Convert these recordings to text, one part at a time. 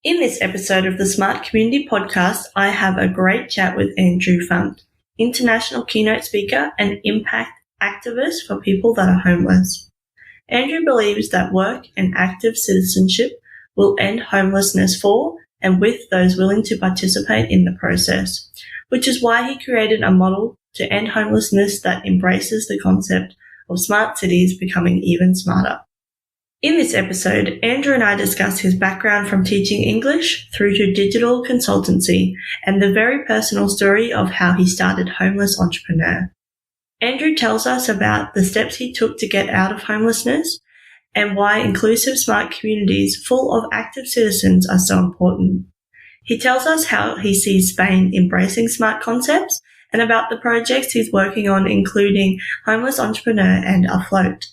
In this episode of the Smart Community Podcast, I have a great chat with Andrew Funk, international keynote speaker and impact activist for people that are homeless. Andrew believes that work and active citizenship will end homelessness for and with those willing to participate in the process, which is why he created a model to end homelessness that embraces the concept of smart cities becoming even smarter. In this episode, Andrew and I discuss his background from teaching English through to digital consultancy and the very personal story of how he started Homeless Entrepreneur. Andrew tells us about the steps he took to get out of homelessness and why inclusive smart communities full of active citizens are so important. He tells us how he sees Spain embracing smart concepts and about the projects he's working on, including Homeless Entrepreneur and Afloat.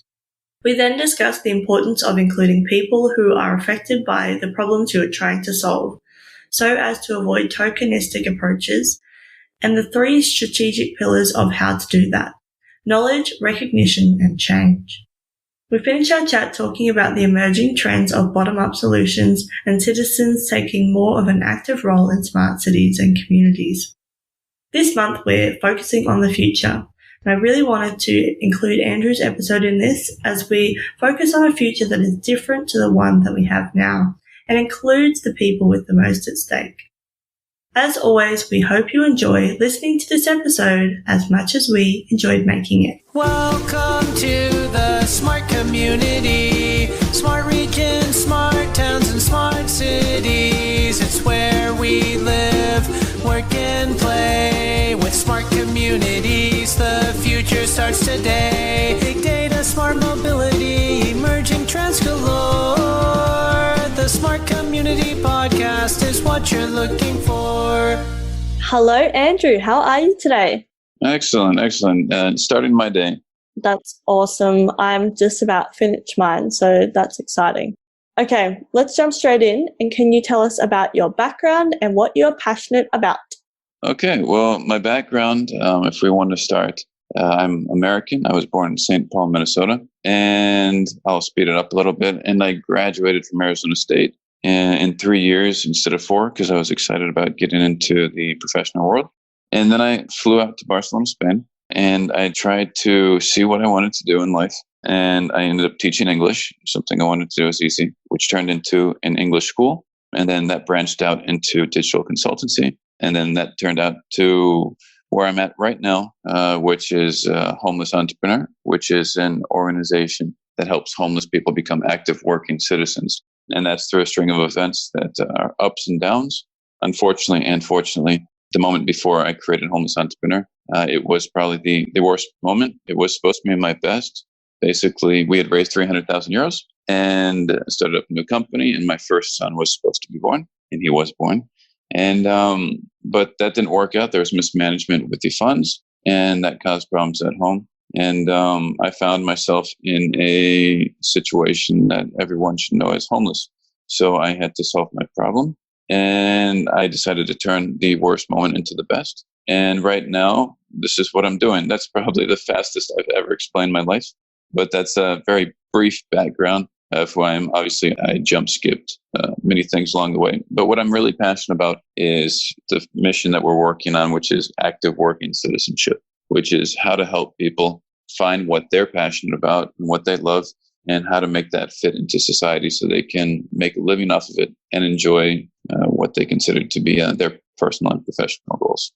We then discuss the importance of including people who are affected by the problems you are trying to solve, so as to avoid tokenistic approaches, and the 3 strategic pillars of how to do that: knowledge, recognition, and change. We finish our chat talking about the emerging trends of bottom-up solutions and citizens taking more of an active role in smart cities and communities. This month, we're focusing on the future. And I really wanted to include Andrew's episode in this as we focus on a future that is different to the one that we have now and includes the people with the most at stake. As always, we hope you enjoy listening to this episode as much as we enjoyed making it. Welcome to the smart community, smart regions, smart towns, and smart cities. It's where we live, work, and play with smart communities. The future starts today. Big data, smart mobility, emerging trends galore. The Smart Community Podcast is what you're looking for. Hello, Andrew. How are you today? Excellent. Starting my day. That's awesome. I'm just about finished mine, so that's exciting. Okay, let's jump straight in. And can you tell us about your background and what you're passionate about? Okay, well, my background, if we want to start, I'm American. I was born in St. Paul, Minnesota, and I'll speed it up a little bit. And I graduated from Arizona State in 3 years instead of 4 because I was excited about getting into the professional world. And then I flew out to Barcelona, Spain, and I tried to see what I wanted to do in life. And I ended up teaching English, something I wanted to do as easy, which turned into an English school. And then that branched out into digital consultancy. And then that turned out to where I'm at right now, which is Homeless Entrepreneur, which is an organization that helps homeless people become active working citizens. And that's through a string of events that are ups and downs. Unfortunately and fortunately, the moment before I created Homeless Entrepreneur, it was probably the worst moment. It was supposed to be my best. Basically, we had raised 300,000 euros and started up a new company. And my first son was supposed to be born, and he was born. And but that didn't work out. There was mismanagement with the funds, and that caused problems at home. And I found myself in a situation that everyone should know as homeless. So I had to solve my problem, and I decided to turn the worst moment into the best. And right now, this is what I'm doing. That's probably the fastest I've ever explained my life, but that's a very brief background of who I am. Obviously, I jump-skipped many things along the way. But what I'm really passionate about is the mission that we're working on, which is active working citizenship, which is how to help people find what they're passionate about and what they love and how to make that fit into society so they can make a living off of it and enjoy what they consider to be their personal and professional goals.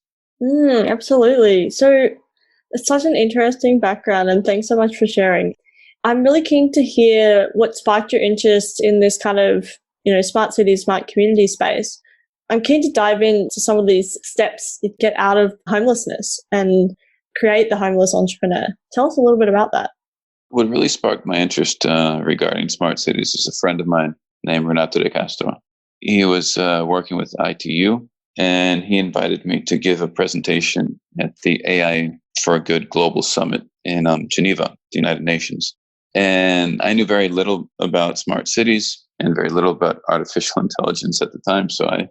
Absolutely. So it's such an interesting background, and thanks so much for sharing. I'm really keen to hear what sparked your interest in this kind of, smart city, smart community space. I'm keen to dive into some of these steps to get out of homelessness and create the Homeless Entrepreneur. Tell us a little bit about that. What really sparked my interest regarding smart cities is a friend of mine named Renato de Castro. He was working with ITU, and he invited me to give a presentation at the AI for a Good Global Summit in Geneva, the United Nations. And I knew very little about smart cities and very little about artificial intelligence at the time. So I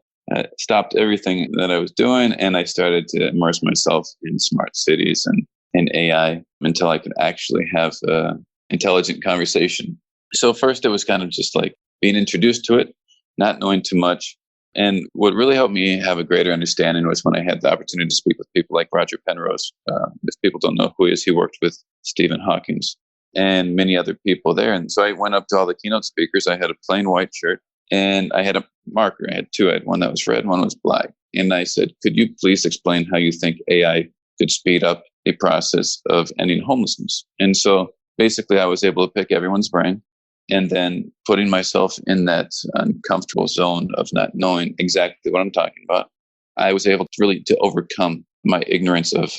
stopped everything that I was doing, and I started to immerse myself in smart cities and AI until I could actually have an intelligent conversation. So first it was kind of just like being introduced to it. not knowing too much. And what really helped me have a greater understanding was when I had the opportunity to speak with people like Roger Penrose. If people don't know who he is, he worked with Stephen Hawking and many other people there. And so I went up to all the keynote speakers. I had a plain white shirt and I had a marker. I had two. I had one that was red, one was black. And I said, could you please explain how you think AI could speed up a process of ending homelessness? And so basically I was able to pick everyone's brain. And then putting myself in that uncomfortable zone of not knowing exactly what I'm talking about, I was able to overcome my ignorance of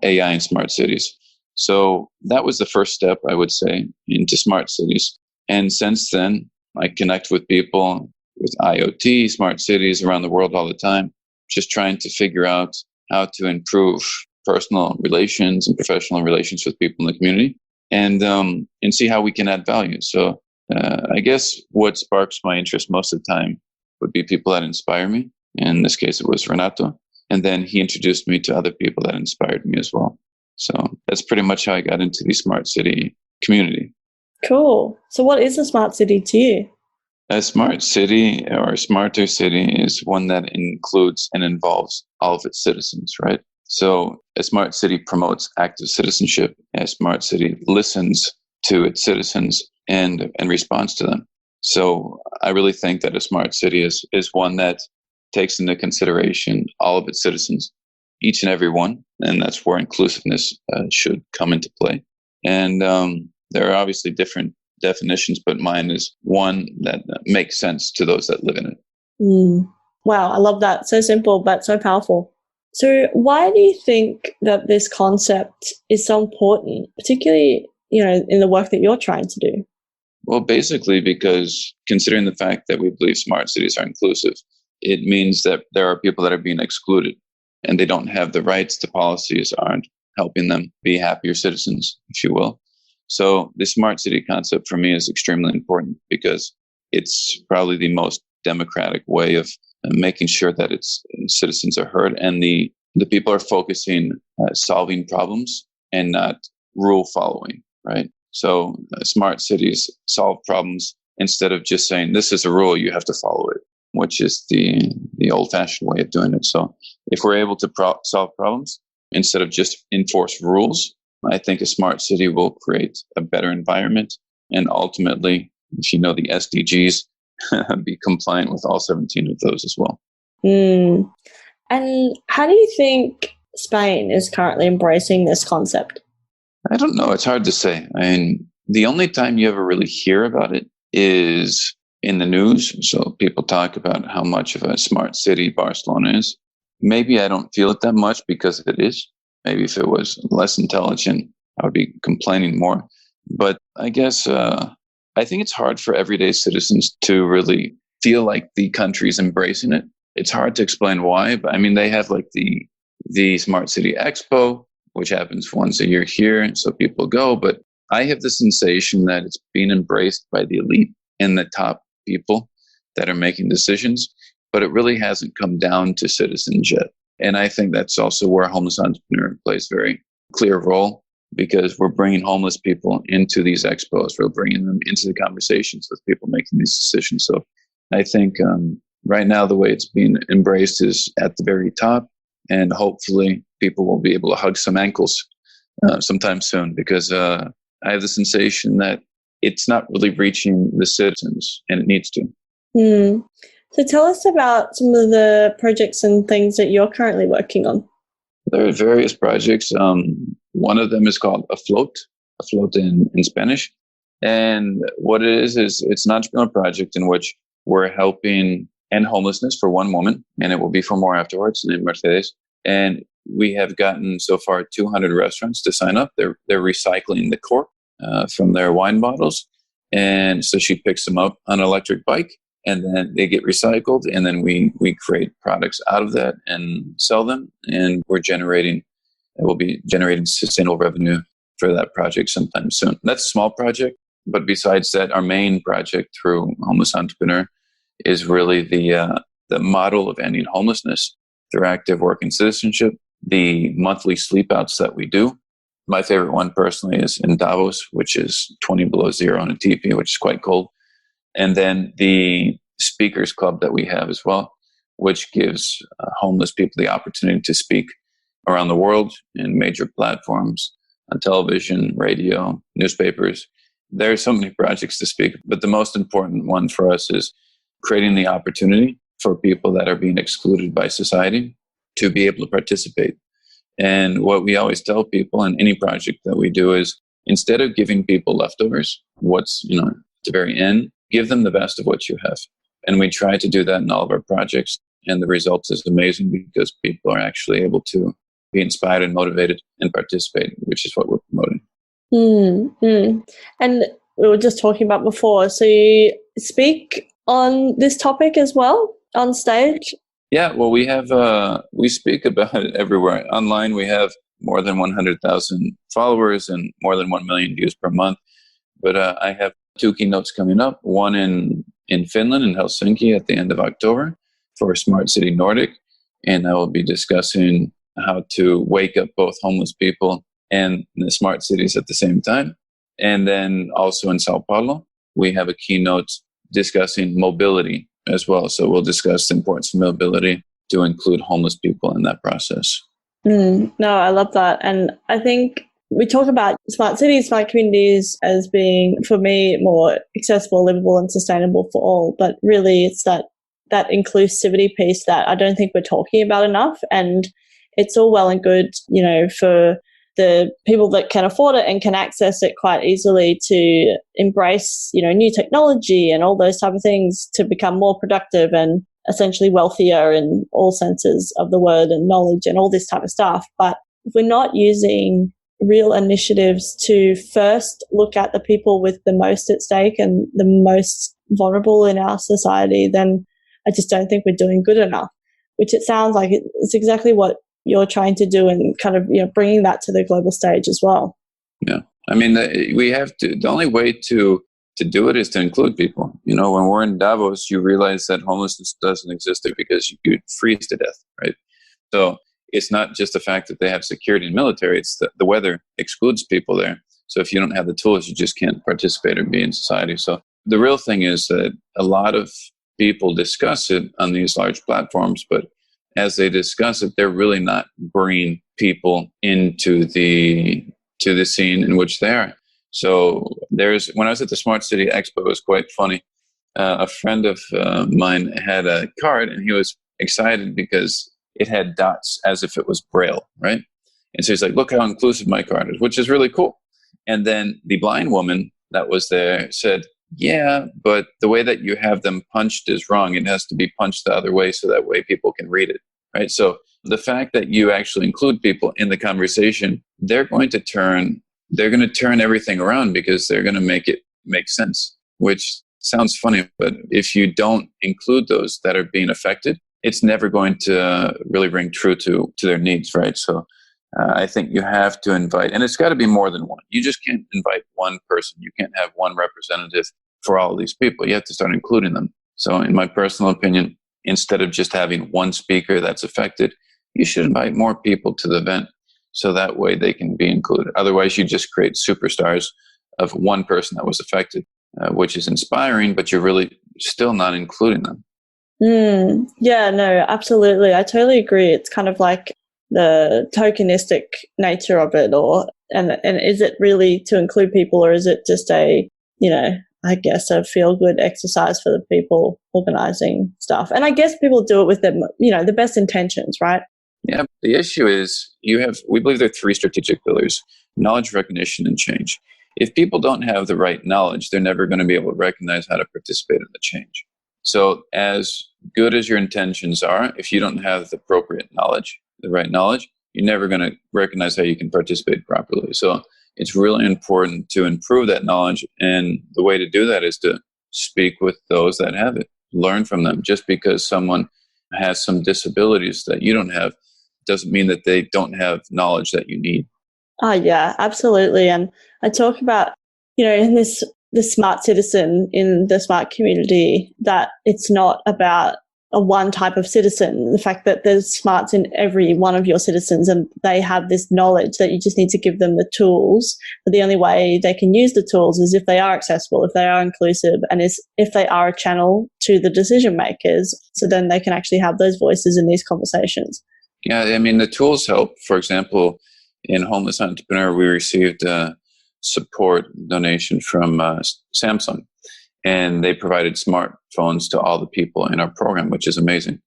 AI and smart cities. So that was the first step, I would say, into smart cities. And since then, I connect with people with IoT, smart cities around the world all the time, just trying to figure out how to improve personal relations and professional relations with people in the community and see how we can add value. So I guess what sparks my interest most of the time would be people that inspire me. In this case, it was Renato. And then he introduced me to other people that inspired me as well. So that's pretty much how I got into the smart city community. Cool. So what is a smart city to you? A smart city or a smarter city is one that includes and involves all of its citizens, right? So a smart city promotes active citizenship. A smart city listens to its citizens and responds to them. So I really think that a smart city is one that takes into consideration all of its citizens, each and every one, and that's where inclusiveness should come into play. And there are obviously different definitions, but mine is one that makes sense to those that live in it. Wow, I love that. So simple, but so powerful. So why do you think that this concept is so important, particularly, in the work that you're trying to do? Well, basically because considering the fact that we believe smart cities are inclusive, it means that there are people that are being excluded and they don't have the rights. The policies aren't helping them be happier citizens, if you will. So the smart city concept for me is extremely important because it's probably the most democratic way of making sure that its citizens are heard and the people are focusing solving problems and not rule following, right? So smart cities solve problems instead of just saying, this is a rule, you have to follow it, which is the old-fashioned way of doing it. So if we're able to solve problems instead of just enforce rules, I think a smart city will create a better environment and ultimately, if you know the SDGs, be compliant with all 17 of those as well. And how do you think Spain is currently embracing this concept? I don't know. It's hard to say. I mean, the only time you ever really hear about it is in the news. So people talk about how much of a smart city Barcelona is. Maybe I don't feel it that much because it is. Maybe if it was less intelligent, I would be complaining more. But I guess I think it's hard for everyday citizens to really feel like the country's embracing it. It's hard to explain why, but I mean, they have like the Smart City Expo, which happens once a year here, so people go. But I have the sensation that it's being embraced by the elite and the top people that are making decisions, but it really hasn't come down to citizens yet. And I think that's also where Homeless Entrepreneur plays a very clear role, because we're bringing homeless people into these expos. We're bringing them into the conversations with people making these decisions. So I think right now the way it's being embraced is at the very top, and hopefully people will be able to hug some ankles sometime soon, because I have the sensation that it's not really reaching the citizens, and it needs to. So tell us about some of the projects and things that you're currently working on. There are various projects. One of them is called Afloat in Spanish. And what it is it's an entrepreneurial project in which we're helping end homelessness for one woman, and it will be for more afterwards, named Mercedes. And we have gotten so far 200 restaurants to sign up. They're recycling the cork from their wine bottles. And so she picks them up on an electric bike, and then they get recycled, and then we create products out of that and sell them. And we'll be generating sustainable revenue for that project sometime soon. That's a small project, but besides that, our main project through Homeless Entrepreneur is really the model of ending homelessness through active work and citizenship, the monthly sleep outs that we do. My favorite one personally is in Davos, which is 20 below zero on a teepee, which is quite cold. And then the speakers club that we have as well, which gives homeless people the opportunity to speak around the world in major platforms, on television, radio, newspapers. There are so many projects to speak, but the most important one for us is creating the opportunity for people that are being excluded by society to be able to participate. And what we always tell people in any project that we do is, instead of giving people leftovers, what's, at the very end, give them the best of what you have. And we try to do that in all of our projects. And the results is amazing because people are actually able to be inspired and motivated and participate, which is what we're promoting. And we were just talking about before, so you speak on this topic as well on stage? Yeah, well, we speak about it everywhere. Online, we have more than 100,000 followers and more than 1 million views per month. But I have 2 keynotes coming up, one in Finland, in Helsinki at the end of October for Smart City Nordic. And I will be discussing how to wake up both homeless people and the smart cities at the same time. And then also in Sao Paulo, we have a keynote discussing mobility as well. So we'll discuss the importance of mobility to include homeless people in that process. No, I love that. And I think we talk about smart cities, smart communities as being, for me, more accessible, livable and sustainable for all. But really it's that inclusivity piece that I don't think we're talking about enough. And it's all well and good, for the people that can afford it and can access it quite easily to embrace, new technology and all those type of things to become more productive and essentially wealthier in all senses of the word and knowledge and all this type of stuff. But if we're not using real initiatives to first look at the people with the most at stake and the most vulnerable in our society, then I just don't think we're doing good enough, which it sounds like it's exactly what you're trying to do and kind of, bringing that to the global stage as well. Yeah. I mean, we have to, the only way to do it is to include people. When we're in Davos, you realize that homelessness doesn't exist there because you freeze to death, right? So it's not just the fact that they have security and military, it's the weather excludes people there. So if you don't have the tools, you just can't participate or be in society. So the real thing is that a lot of people discuss it on these large platforms, but as they discuss it, they're really not bringing people into the scene in which they are. So when I was at the Smart City Expo, it was quite funny. A friend of mine had a card and he was excited because it had dots as if it was Braille, right? And so he's like, look how inclusive my card is, which is really cool. And then the blind woman that was there said, yeah, but the way that you have them punched is wrong. It has to be punched the other way so that way people can read it, right? So the fact that you actually include people in the conversation, they're going to turn everything around because they're going to make it make sense, which sounds funny. But if you don't include those that are being affected, it's never going to really ring true to their needs, right? So I think you have to invite, and it's got to be more than one. You just can't invite one person. You can't have one representative for all of these people. You have to start including them. So in my personal opinion, instead of just having one speaker that's affected, you should invite more people to the event so that way they can be included. Otherwise, you just create superstars of one person that was affected, which is inspiring, but you're really still not including them. Yeah, no, absolutely. I totally agree. It's kind of like the tokenistic nature of it, and is it really to include people, or is it just a feel-good exercise for the people organizing stuff? And I guess people do it with the best intentions, right? Yeah, the issue is we believe there are 3 strategic pillars: knowledge, recognition, and change. If people don't have the right knowledge, they're never going to be able to recognize how to participate in the change. So as good as your intentions are, if you don't have the appropriate knowledge, the right knowledge, you're never going to recognize how you can participate properly. So it's really important to improve that knowledge. And the way to do that is to speak with those that have it, learn from them. Just because someone has some disabilities that you don't have doesn't mean that they don't have knowledge that you need. Oh, yeah, absolutely. And I talk about, in the smart citizen, in the smart community, that it's not about a one type of citizen, the fact that there's smarts in every one of your citizens and they have this knowledge that you just need to give them the tools. But the only way they can use the tools is if they are accessible, if they are inclusive, and if they are a channel to the decision makers. So then they can actually have those voices in these conversations. Yeah, I mean, the tools help. For example, in Homeless Entrepreneur, we received a support donation from Samsung, and they provided smartphones to all the people in our program, which is amazing.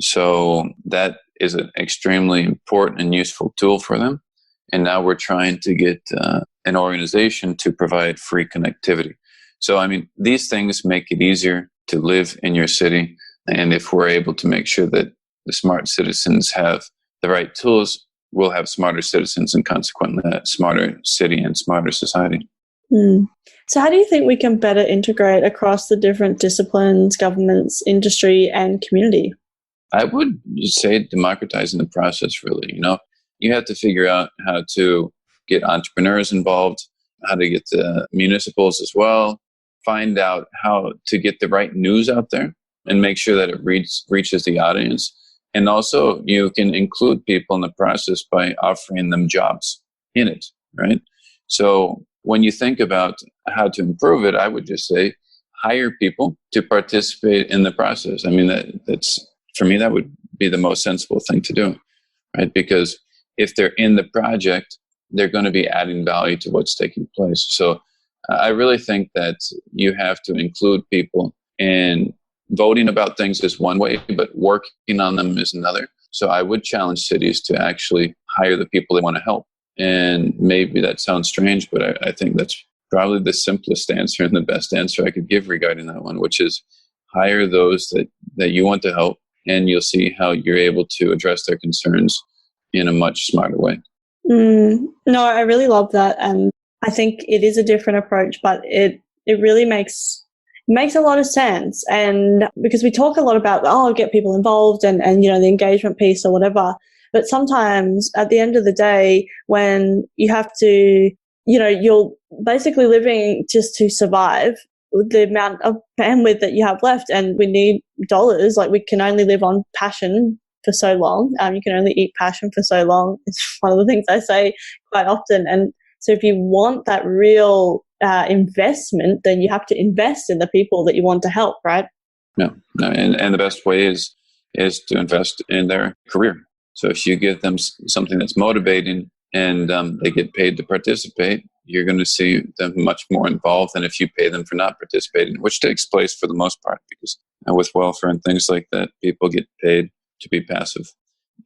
So that is an extremely important and useful tool for them. And now we're trying to get an organization to provide free connectivity. So, I mean, these things make it easier to live in your city. And if we're able to make sure that the smart citizens have the right tools, we'll have smarter citizens and consequently a smarter city and smarter society. So how do you think we can better integrate across the different disciplines, governments, industry, and community? I would say democratizing the process, really. You have to figure out how to get entrepreneurs involved, how to get the municipals as well, find out how to get the right news out there and make sure that it reaches the audience. And also you can include people in the process by offering them jobs in it, right? So when you think about how to improve it, I would just say hire people to participate in the process. I mean, that's for me, that would be the most sensible thing to do, right? Because if they're in the project, they're going to be adding value to what's taking place. So I really think that you have to include people, and voting about things is one way, but working on them is another. So I would challenge cities to actually hire the people they want to help. And maybe that sounds strange, but I think that's probably the simplest answer and the best answer I could give regarding that one, which is hire those that you want to help, and you'll see how you're able to address their concerns in a much smarter way. No, I really love that. And I think it is a different approach, but it really makes a lot of sense. And because we talk a lot about, get people involved and the engagement piece or whatever. But sometimes at the end of the day, when you have to, you're basically living just to survive with the amount of bandwidth that you have left, and we need dollars. Like, we can only live on passion for so long. You can only eat passion for so long. It's one of the things I say quite often. And so if you want that real investment, then you have to invest in the people that you want to help, right? No, and the best way is to invest in their career. So if you give them something that's motivating and they get paid to participate, you're going to see them much more involved than if you pay them for not participating, which takes place for the most part, because with welfare and things like that, people get paid to be passive.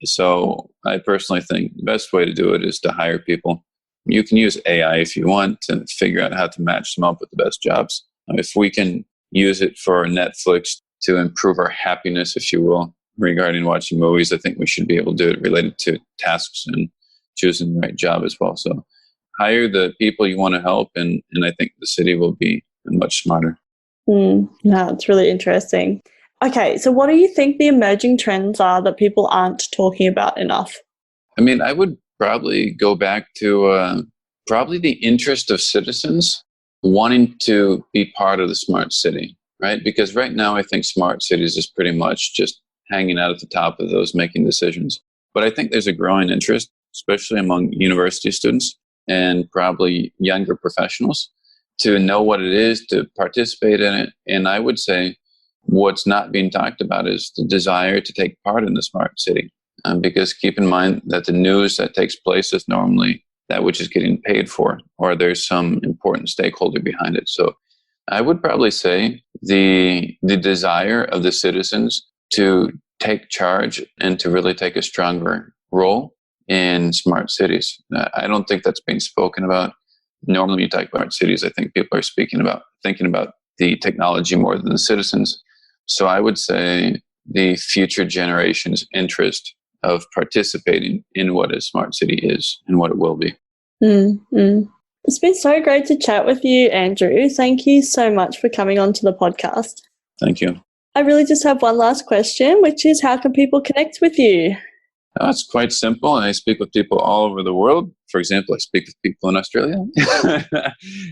So I personally think the best way to do it is to hire people. You can use AI if you want to figure out how to match them up with the best jobs. If we can use it for Netflix to improve our happiness, if you will, regarding watching movies, I think we should be able to do it related to tasks and choosing the right job as well. So hire the people you want to help, and I think the city will be much smarter. No, it's really interesting. Okay, so what do you think the emerging trends are that people aren't talking about enough? I mean, I would probably go back to probably the interest of citizens wanting to be part of the smart city, right? Because right now I think smart cities is pretty much just hanging out at the top of those making decisions. But I think there's a growing interest, especially among university students and probably younger professionals, to know what it is, to participate in it. And I would say what's not being talked about is the desire to take part in the smart city. Because keep in mind that the news that takes place is normally that which is getting paid for, or there's some important stakeholder behind it. So I would probably say the desire of the citizens to take charge and to really take a stronger role in smart cities. I don't think that's being spoken about. Normally when you talk about smart cities, I think people are thinking about the technology more than the citizens. So I would say the future generation's interest of participating in what a smart city is and what it will be. It's been so great to chat with you, Andrew. Thank you so much for coming onto the podcast. Thank you. I really just have one last question, which is, how can people connect with you? It's quite simple. I speak with people all over the world. For example, I speak with people in Australia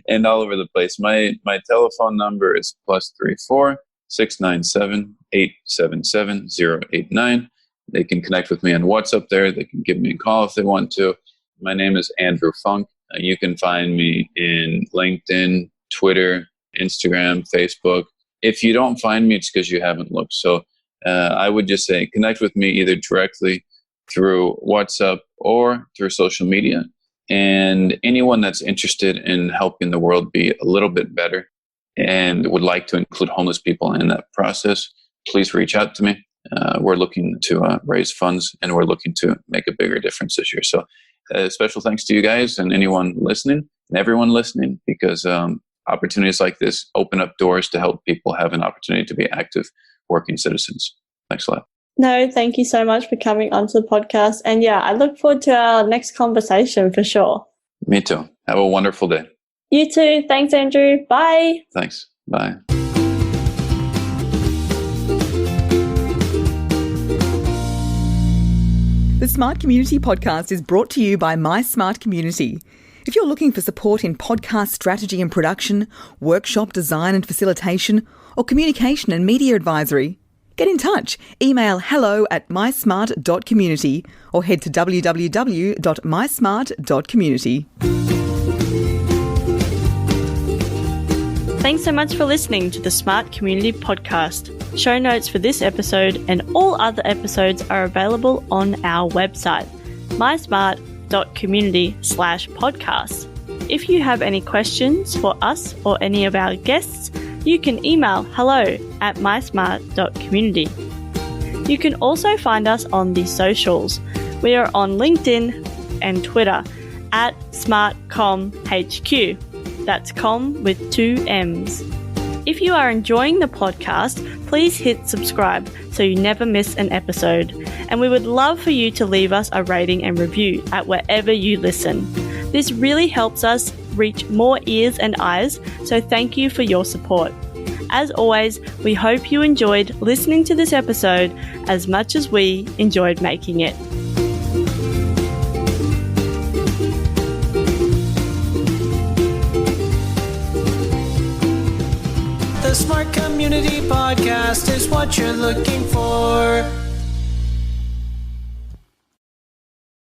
and all over the place. My telephone number is +34 697-877-089. They can connect with me on WhatsApp there. They can give me a call if they want to. My name is Andrew Funk. You can find me in LinkedIn, Twitter, Instagram, Facebook. If you don't find me, it's because you haven't looked. So I would just say connect with me either directly through WhatsApp or through social media. And anyone that's interested in helping the world be a little bit better and would like to include homeless people in that process, please reach out to me. We're looking to raise funds, and we're looking to make a bigger difference this year. So special thanks to you guys and anyone listening and everyone listening, because opportunities like this open up doors to help people have an opportunity to be active working citizens. Thanks a lot. No, thank you so much for coming onto the podcast. And yeah, I look forward to our next conversation for sure. Me too. Have a wonderful day. You too. Thanks, Andrew. Bye. Thanks. Bye. The Smart Community podcast is brought to you by My Smart Community. If you're looking for support in podcast strategy and production, workshop design and facilitation, or communication and media advisory, get in touch. Email hello@mysmart.community or head to www.mysmart.community. Thanks so much for listening to the Smart Community Podcast. Show notes for this episode and all other episodes are available on our website, mysmart.community/podcast. If you have any questions for us or any of our guests, you can email hello@mysmart.community. You can also find us on the socials. We are on LinkedIn and Twitter @SmartComHQ. That's com with 2 M's. If you are enjoying the podcast, please hit subscribe so you never miss an episode. And we would love for you to leave us a rating and review at wherever you listen. This really helps us reach more ears and eyes, so thank you for your support. As always, we hope you enjoyed listening to this episode as much as we enjoyed making it. The Smart Community Podcast is what you're looking for.